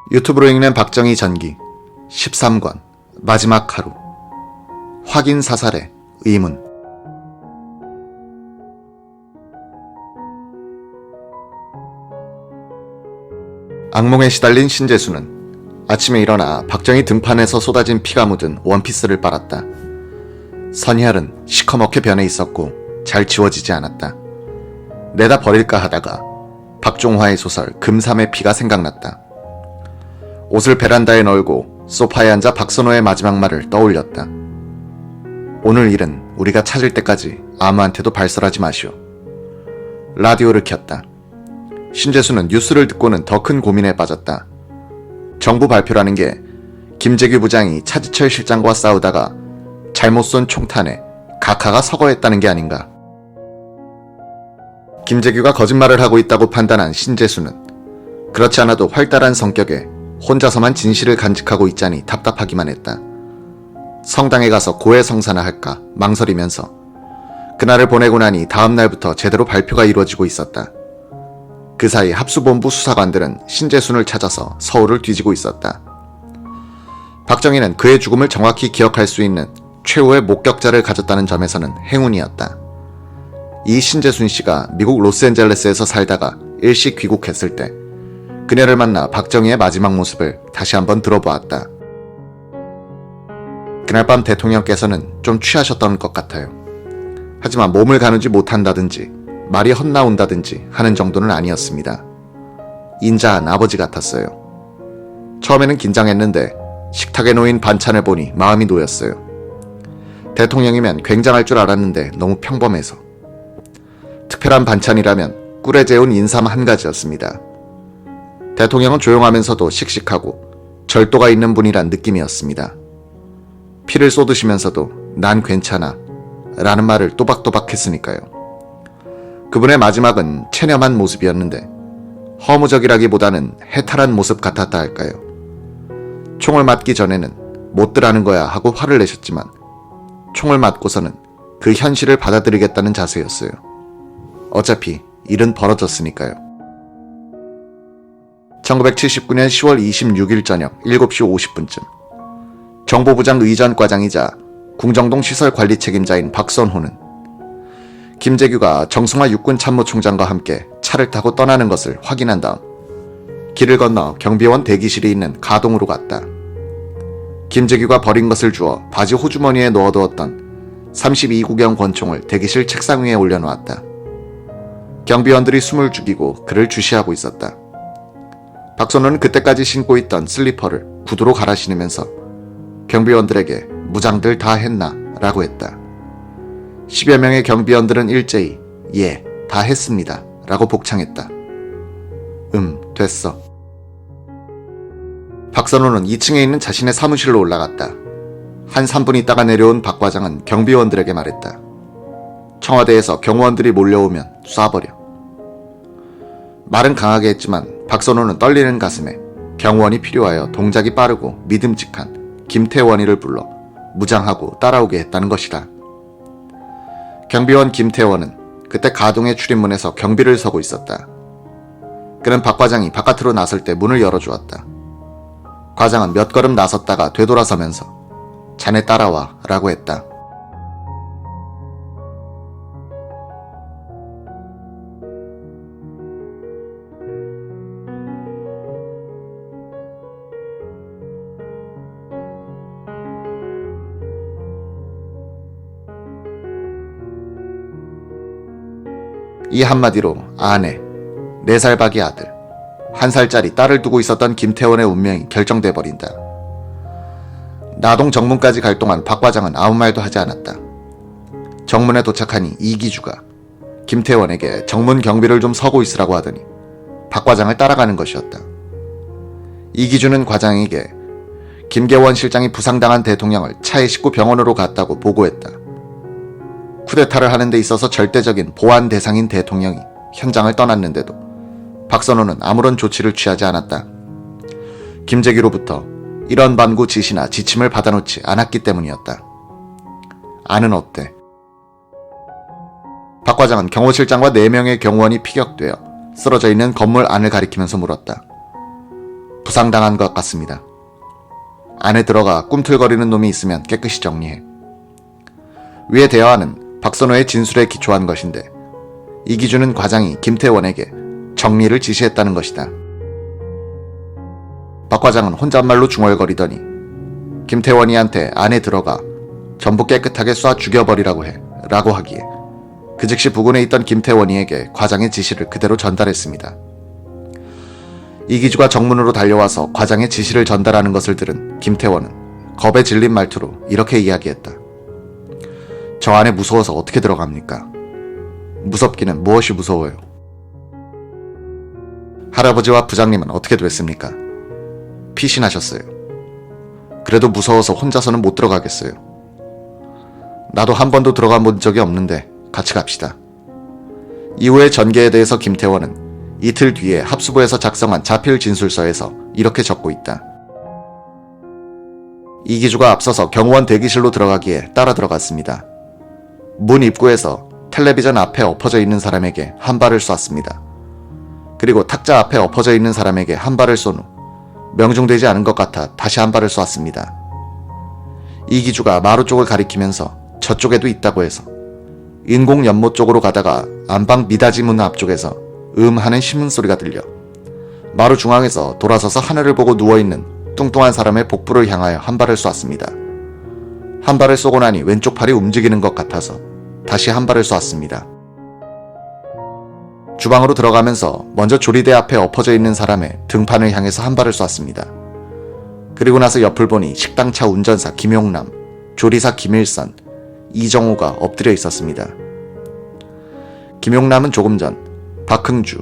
유튜브로 읽는 박정희 전기 13권 마지막 하루 확인 사살의 의문. 악몽에 시달린 신재수는 아침에 일어나 박정희 등판에서 쏟아진 피가 묻은 원피스를 빨았다. 선희알은 시커멓게 변해 있었고 잘 지워지지 않았다. 내다 버릴까 하다가 박종화의 소설 금삼의 피가 생각났다. 옷을 베란다에 널고 소파에 앉아 박선호의 마지막 말을 떠올렸다. 오늘 일은 우리가 찾을 때까지 아무한테도 발설하지 마시오. 라디오를 켰다. 신재수는 뉴스를 듣고는 더 큰 고민에 빠졌다. 정부 발표라는 게 김재규 부장이 차지철 실장과 싸우다가 잘못 쏜 총탄에 각하가 서거했다는 게 아닌가. 김재규가 거짓말을 하고 있다고 판단한 신재수는 그렇지 않아도 활달한 성격에 혼자서만 진실을 간직하고 있자니 답답하기만 했다. 성당에 가서 고해성사나 할까 망설이면서 그날을 보내고 나니 다음 날부터 제대로 발표가 이루어지고 있었다. 그 사이 합수본부 수사관들은 신재순을 찾아서 서울을 뒤지고 있었다. 박정희는 그의 죽음을 정확히 기억할 수 있는 최후의 목격자를 가졌다는 점에서는 행운이었다. 이 신재순 씨가 미국 로스앤젤레스에서 살다가 일시 귀국했을 때 그녀를 만나 박정희의 마지막 모습을 다시 한번 들어보았다. 그날 밤 대통령께서는 좀 취하셨던 것 같아요. 하지만 몸을 가누지 못한다든지 말이 헛나온다든지 하는 정도는 아니었습니다. 인자한 아버지 같았어요. 처음에는 긴장했는데 식탁에 놓인 반찬을 보니 마음이 놓였어요. 대통령이면 굉장할 줄 알았는데 너무 평범해서. 특별한 반찬이라면 꿀에 재운 인삼 한 가지였습니다. 대통령은 조용하면서도 씩씩하고 절도가 있는 분이란 느낌이었습니다. 피를 쏟으시면서도 난 괜찮아 라는 말을 또박또박 했으니까요. 그분의 마지막은 체념한 모습이었는데 허무적이라기보다는 해탈한 모습 같았다 할까요. 총을 맞기 전에는 못들하는 거야 하고 화를 내셨지만 총을 맞고서는 그 현실을 받아들이겠다는 자세였어요. 어차피 일은 벌어졌으니까요. 1979년 10월 26일 저녁 7시 50분쯤 정보부장 의전과장이자 궁정동 시설 관리 책임자인 박선호는 김재규가 정승화 육군참모총장과 함께 차를 타고 떠나는 것을 확인한 다음 길을 건너 경비원 대기실이 있는 가동으로 갔다. 김재규가 버린 것을 주워 바지 호주머니에 넣어두었던 32구경 권총을 대기실 책상 위에 올려놓았다. 경비원들이 숨을 죽이고 그를 주시하고 있었다. 박선호는 그때까지 신고 있던 슬리퍼를 구두로 갈아 신으면서 경비원들에게 무장들 다 했나? 라고 했다. 10여 명의 경비원들은 일제히 예, 다 했습니다. 라고 복창했다. 됐어. 박선호는 2층에 있는 자신의 사무실로 올라갔다. 한 3분 있다가 내려온 박 과장은 경비원들에게 말했다. 청와대에서 경호원들이 몰려오면 쏴버려. 말은 강하게 했지만 박선호는 떨리는 가슴에 경호원이 필요하여 동작이 빠르고 믿음직한 김태원이를 불러 무장하고 따라오게 했다는 것이다. 경비원 김태원은 그때 가동의 출입문에서 경비를 서고 있었다. 그는 박 과장이 바깥으로 나설 때 문을 열어주었다. 과장은 몇 걸음 나섰다가 되돌아서면서 자네 따라와 라고 했다. 이 한마디로 아내, 4살 박이 아들, 1살짜리 딸을 두고 있었던 김태원의 운명이 결정돼 버린다. 나동 정문까지 갈 동안 박 과장은 아무 말도 하지 않았다. 정문에 도착하니 이기주가 김태원에게 정문 경비를 좀 서고 있으라고 하더니 박 과장을 따라가는 것이었다. 이기주는 과장에게 김계원 실장이 부상당한 대통령을 차에 싣고 병원으로 갔다고 보고했다. 쿠데타를 하는 데 있어서 절대적인 보안 대상인 대통령이 현장을 떠났는데도 박선호는 아무런 조치를 취하지 않았다. 김재규로부터 이런 반구 지시나 지침을 받아놓지 않았기 때문이었다. 안은 어때? 박 과장은 경호실장과 4명의 경호원이 피격되어 쓰러져 있는 건물 안을 가리키면서 물었다. 부상당한 것 같습니다. 안에 들어가 꿈틀거리는 놈이 있으면 깨끗이 정리해. 위의 대화는 박선호의 진술에 기초한 것인데 이기준은 과장이 김태원에게 정리를 지시했다는 것이다. 박 과장은 혼잣말로 중얼거리더니 김태원이한테 안에 들어가 전부 깨끗하게 쏴 죽여버리라고 해 라고 하기에 그 즉시 부근에 있던 김태원이에게 과장의 지시를 그대로 전달했습니다. 이기주가 정문으로 달려와서 과장의 지시를 전달하는 것을 들은 김태원은 겁에 질린 말투로 이렇게 이야기했다. 저 안에 무서워서 어떻게 들어갑니까? 무섭기는 무엇이 무서워요? 할아버지와 부장님은 어떻게 됐습니까? 피신하셨어요. 그래도 무서워서 혼자서는 못 들어가겠어요. 나도 한 번도 들어가 본 적이 없는데 같이 갑시다. 이후의 전개에 대해서 김태원은 이틀 뒤에 합수부에서 작성한 자필 진술서에서 이렇게 적고 있다. 이기주가 앞서서 경호원 대기실로 들어가기에 따라 들어갔습니다. 문 입구에서 텔레비전 앞에 엎어져 있는 사람에게 한 발을 쐈습니다. 그리고 탁자 앞에 엎어져 있는 사람에게 한 발을 쏜 후 명중되지 않은 것 같아 다시 한 발을 쐈습니다. 이기주가 마루 쪽을 가리키면서 저쪽에도 있다고 해서 인공 연못 쪽으로 가다가 안방 미닫이 문 앞쪽에서 하는 신문소리가 들려 마루 중앙에서 돌아서서 하늘을 보고 누워있는 뚱뚱한 사람의 복부를 향하여 한 발을 쐈습니다. 한 발을 쏘고 나니 왼쪽 팔이 움직이는 것 같아서 다시 한 발을 쐈습니다. 주방으로 들어가면서 먼저 조리대 앞에 엎어져 있는 사람의 등판을 향해서 한 발을 쐈습니다. 그리고 나서 옆을 보니 식당차 운전사 김용남, 조리사 김일선, 이정호가 엎드려 있었습니다. 김용남은 조금 전 박흥주,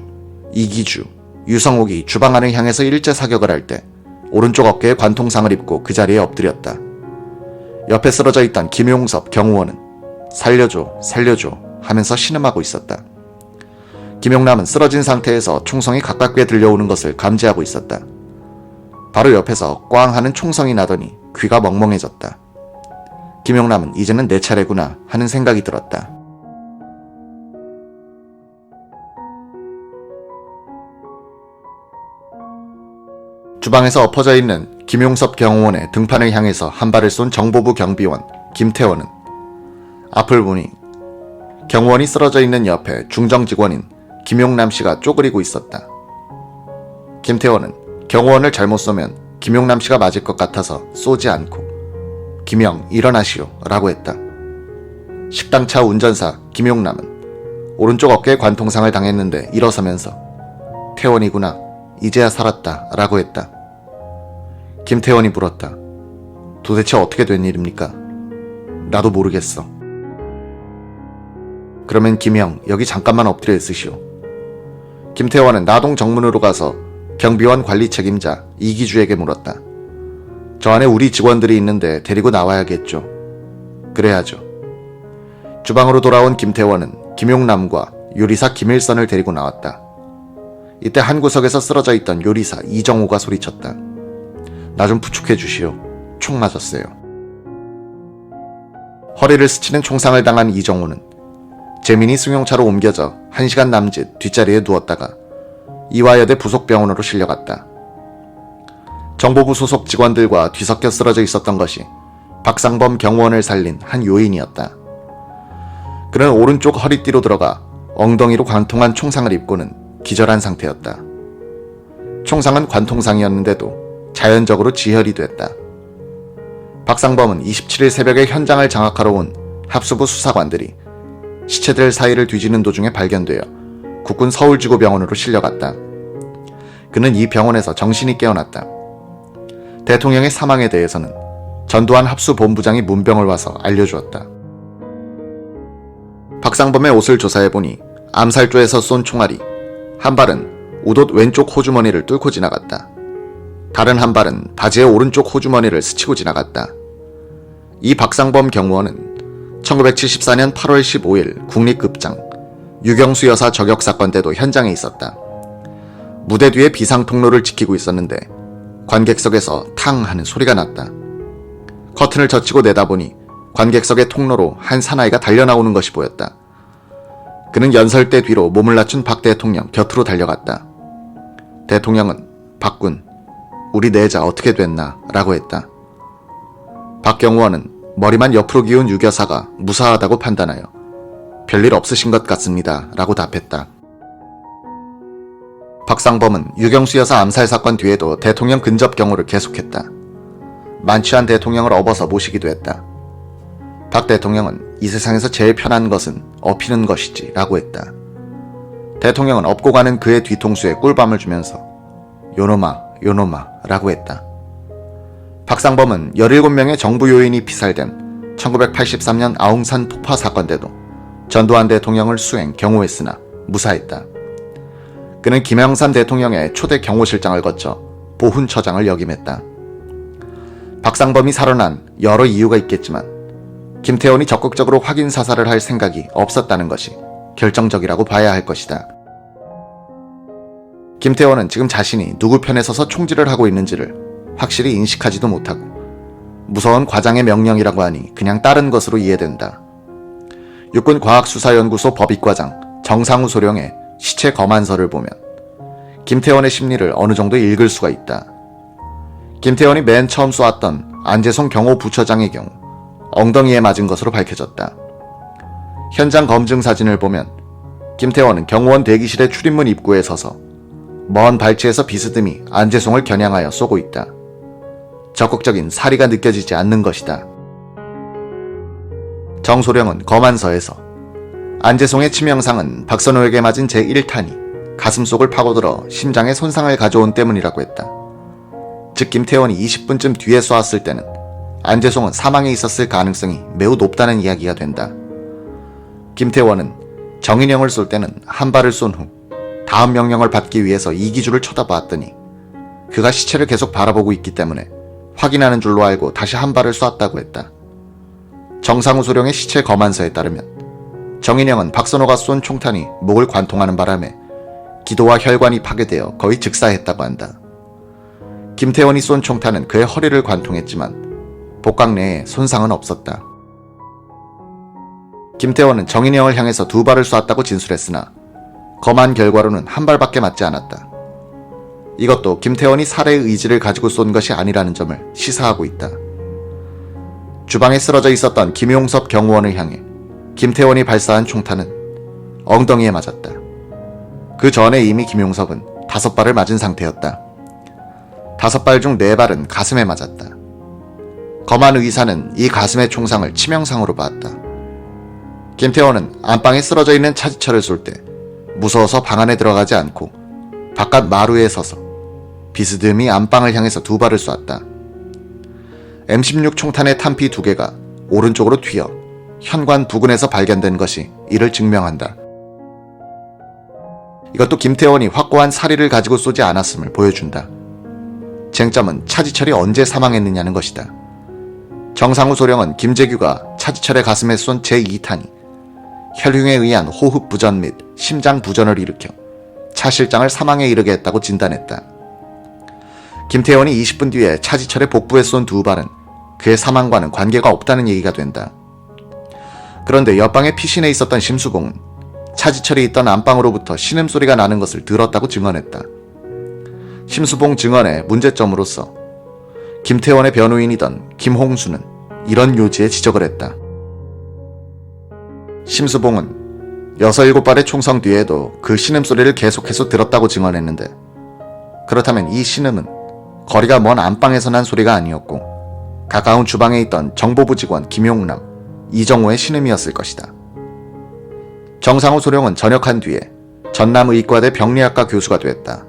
이기주, 유성옥이 주방 안을 향해서 일제 사격을 할 때 오른쪽 어깨에 관통상을 입고 그 자리에 엎드렸다. 옆에 쓰러져 있던 김용섭 경호원은 살려줘, 살려줘 하면서 신음하고 있었다. 김용남은 쓰러진 상태에서 총성이 가깝게 들려오는 것을 감지하고 있었다. 바로 옆에서 꽝 하는 총성이 나더니 귀가 멍멍해졌다. 김용남은 이제는 내 차례구나 하는 생각이 들었다. 주방에서 엎어져 있는 김용섭 경호원의 등판을 향해서 한 발을 쏜 정보부 경비원 김태원은 앞을 보니 경호원이 쓰러져 있는 옆에 중정 직원인 김용남 씨가 쪼그리고 있었다. 김태원은 경호원을 잘못 쏘면 김용남 씨가 맞을 것 같아서 쏘지 않고 김영 일어나시오 라고 했다. 식당차 운전사 김용남은 오른쪽 어깨에 관통상을 당했는데 일어서면서 태원이구나 이제야 살았다 라고 했다. 김태원이 물었다. 도대체 어떻게 된 일입니까? 나도 모르겠어. 그러면 김영 여기 잠깐만 엎드려 있으시오. 김태원은 나동 정문으로 가서 경비원 관리 책임자 이기주에게 물었다. 저 안에 우리 직원들이 있는데 데리고 나와야겠죠. 그래야죠. 주방으로 돌아온 김태원은 김용남과 요리사 김일선을 데리고 나왔다. 이때 한 구석에서 쓰러져 있던 요리사 이정호가 소리쳤다. 나 좀 부축해 주시오. 총 맞았어요. 허리를 스치는 총상을 당한 이정호는 재민이 승용차로 옮겨져 1시간 남짓 뒷자리에 누웠다가 이화여대 부속병원으로 실려갔다. 정보부 소속 직원들과 뒤섞여 쓰러져 있었던 것이 박상범 경호원을 살린 한 요인이었다. 그는 오른쪽 허리띠로 들어가 엉덩이로 관통한 총상을 입고는 기절한 상태였다. 총상은 관통상이었는데도 자연적으로 지혈이 됐다. 박상범은 27일 새벽에 현장을 장악하러 온 합수부 수사관들이 시체들 사이를 뒤지는 도중에 발견되어 국군 서울지구병원으로 실려갔다. 그는 이 병원에서 정신이 깨어났다. 대통령의 사망에 대해서는 전두환 합수본부장이 문병을 와서 알려주었다. 박상범의 옷을 조사해보니 암살조에서 쏜 총알이 한 발은 우옷 왼쪽 호주머니를 뚫고 지나갔다. 다른 한 발은 바지의 오른쪽 호주머니를 스치고 지나갔다. 이 박상범 경무원은 1974년 8월 15일 국립극장 유경수 여사 저격 사건 때도 현장에 있었다. 무대 뒤에 비상통로를 지키고 있었는데 관객석에서 탕 하는 소리가 났다. 커튼을 젖히고 내다보니 관객석의 통로로 한 사나이가 달려나오는 것이 보였다. 그는 연설대 뒤로 몸을 낮춘 박 대통령 곁으로 달려갔다. 대통령은 박군, 우리 내자 어떻게 됐나 라고 했다. 박 경호원은 머리만 옆으로 기운 유교사가 무사하다고 판단하여 별일 없으신 것 같습니다 라고 답했다. 박상범은 유경수 여사 암살 사건 뒤에도 대통령 근접 경호를 계속했다. 만취한 대통령을 업어서 모시기도 했다. 박 대통령은 이 세상에서 제일 편한 것은 업히는 것이지 라고 했다. 대통령은 업고 가는 그의 뒤통수에 꿀밤을 주면서 요놈아 요놈아 라고 했다. 박상범은 17명의 정부 요인이 피살된 1983년 아웅산 폭파 사건 때도 전두환 대통령을 수행 경호했으나 무사했다. 그는 김영삼 대통령의 초대 경호실장을 거쳐 보훈처장을 역임했다. 박상범이 살아난 여러 이유가 있겠지만 김태원이 적극적으로 확인 사살을 할 생각이 없었다는 것이 결정적이라고 봐야 할 것이다. 김태원은 지금 자신이 누구 편에 서서 총질을 하고 있는지를 확실히 인식하지도 못하고 무서운 과장의 명령이라고 하니 그냥 따른 것으로 이해된다. 육군과학수사연구소 법익과장 정상우 소령의 시체 검안서를 보면 김태원의 심리를 어느 정도 읽을 수가 있다. 김태원이 맨 처음 쏘았던 안재송 경호부처장의 경우 엉덩이에 맞은 것으로 밝혀졌다. 현장 검증 사진을 보면 김태원은 경호원 대기실의 출입문 입구에 서서 먼 발치에서 비스듬히 안재송을 겨냥하여 쏘고 있다. 적극적인 사리가 느껴지지 않는 것이다. 정소령은 검안서에서 안재송의 치명상은 박선호에게 맞은 제1탄이 가슴 속을 파고들어 심장에 손상을 가져온 때문이라고 했다. 즉 김태원이 20분쯤 뒤에 쏘았을 때는 안재송은 사망해 있었을 가능성이 매우 높다는 이야기가 된다. 김태원은 정인영을 쏠 때는 한 발을 쏜 후 다음 명령을 받기 위해서 이기주를 쳐다봤더니 그가 시체를 계속 바라보고 있기 때문에 확인하는 줄로 알고 다시 한 발을 쐈다고 했다. 정상우 소령의 시체 검안서에 따르면 정인영은 박선호가 쏜 총탄이 목을 관통하는 바람에 기도와 혈관이 파괴되어 거의 즉사했다고 한다. 김태원이 쏜 총탄은 그의 허리를 관통했지만 복강 내에 손상은 없었다. 김태원은 정인영을 향해서 2발을 쐈다고 진술했으나 검안 결과로는 한 발밖에 맞지 않았다. 이것도 김태원이 살해의 의지를 가지고 쏜 것이 아니라는 점을 시사하고 있다. 주방에 쓰러져 있었던 김용섭 경호원을 향해 김태원이 발사한 총탄은 엉덩이에 맞았다. 그 전에 이미 김용섭은 5발을 맞은 상태였다. 5발 중 4발은 가슴에 맞았다. 검안 의사는 이 가슴의 총상을 치명상으로 봤다. 김태원은 안방에 쓰러져 있는 차지철을 쏠 때 무서워서 방 안에 들어가지 않고 바깥 마루에 서서 비스듬히 안방을 향해서 2발을 쐈다. M16 총탄의 탄피 2개가 오른쪽으로 튀어 현관 부근에서 발견된 것이 이를 증명한다. 이것도 김태원이 확고한 사리를 가지고 쏘지 않았음을 보여준다. 쟁점은 차지철이 언제 사망했느냐는 것이다. 정상우 소령은 김재규가 차지철의 가슴에 쏜 제2탄이 혈흉에 의한 호흡 부전 및 심장 부전을 일으켜 차 실장을 사망에 이르게 했다고 진단했다. 김태원이 20분 뒤에 차지철의 복부에 쏜 2발은 그의 사망과는 관계가 없다는 얘기가 된다. 그런데 옆방에 피신해 있었던 심수봉은 차지철이 있던 안방으로부터 신음소리가 나는 것을 들었다고 증언했다. 심수봉 증언의 문제점으로서 김태원의 변호인이던 김홍수는 이런 요지에 지적을 했다. 심수봉은 6, 7발의 총성 뒤에도 그 신음소리를 계속해서 들었다고 증언했는데 그렇다면 이 신음은 거리가 먼 안방에서 난 소리가 아니었고 가까운 주방에 있던 정보부 직원 김용남, 이정호의 신음이었을 것이다. 정상우 소령은 전역한 뒤에 전남의과대 병리학과 교수가 되었다.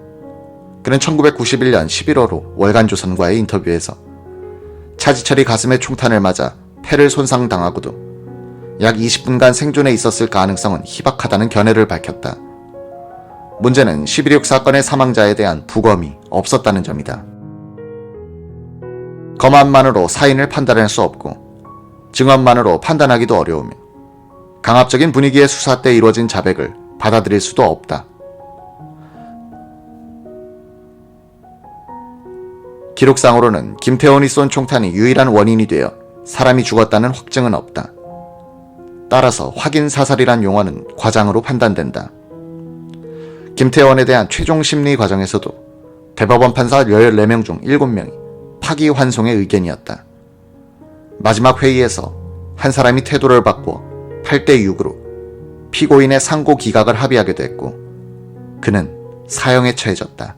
그는 1991년 11월호 월간조선과의 인터뷰에서 차지철이 가슴에 총탄을 맞아 폐를 손상당하고도 약 20분간 생존해 있었을 가능성은 희박하다는 견해를 밝혔다. 문제는 11.6 사건의 사망자에 대한 부검이 없었다는 점이다. 검안만으로 사인을 판단할 수 없고 증언만으로 판단하기도 어려우며 강압적인 분위기의 수사 때 이루어진 자백을 받아들일 수도 없다. 기록상으로는 김태원이 쏜 총탄이 유일한 원인이 되어 사람이 죽었다는 확증은 없다. 따라서 확인 사살이란 용어는 과장으로 판단된다. 김태원에 대한 최종 심리 과정에서도 대법원 판사 14명 중 7명이 파기환송의 의견이었다. 마지막 회의에서 한 사람이 태도를 바꿔 8대6으로 피고인의 상고 기각을 합의하게 됐고 그는 사형에 처해졌다.